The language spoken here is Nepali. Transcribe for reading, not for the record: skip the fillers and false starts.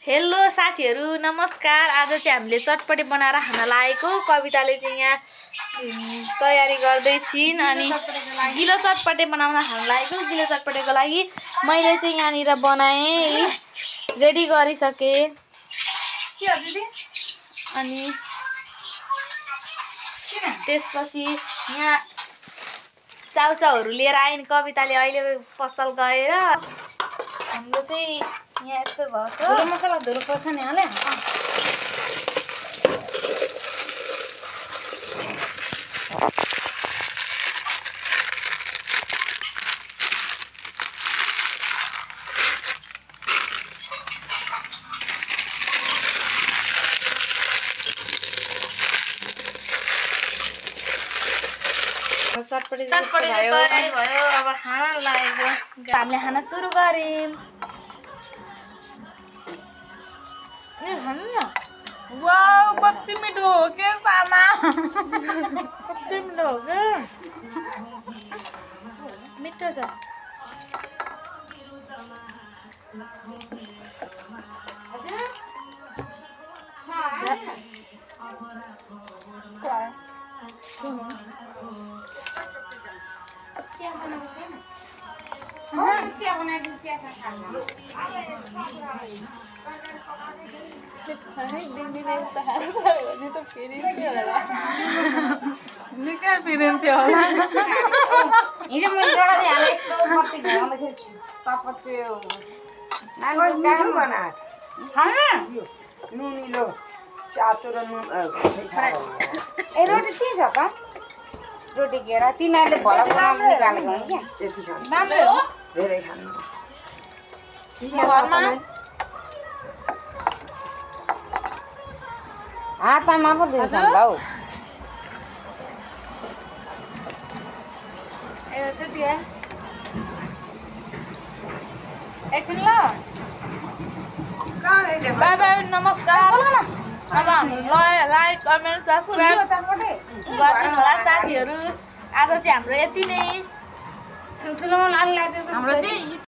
हेलो साथीहरु नमस्कार। आज चाहिँ हामीले चटपटे बनाएर खान लागेको। कविताले चाहिँ यहाँ तयारी गर्दै छिन् अनि गिलो चटपटे बनाउन खान लागेको। गिलो चटपटेको लागि मैले चाहिँ यहाँनिर बनाए रेडी गरिसके। के हो दिदी? अनि त्यसपछि यहाँ चाउचाउहरु लिएर आइन। कविताले अहिले पसल गएर हाम्रो चाहिँ यहाँ यस्तो भएको छ। मसला धुरो पर्छ नि हाले। चटपटे तयारी भयो। अब खाना लागेको। हामीले खाना सुरु गर्यौं। वाउ कति मिठो हो के साना। कति मिठो हो के? मिठो छ। निकै पिरिन्थ्यो होला। हिजो मैले डोडा दिए हाले यस्तो पत्ती घाउँदाखेरि तपस्यो नानी काम बना खाना नुनिलो चातो र नुन ए रोटी के छ त रोटी घेरा तिनीहरूले भला बनाउन निकालेको हो क्या त्यति खान्छ राम्रो हो धेरै खानु हातमा पो दिन्छ नि त हौ एकछिन ल। बाई बाई नमस्कार। अब हामीलाई लाइक कमेन्ट सब्सक्राइब गरिदिनु होला साथीहरु। आज चाहिँ हाम्रो यति नै। ठुलो लाल लाग्यो हाम्रो चाहिँ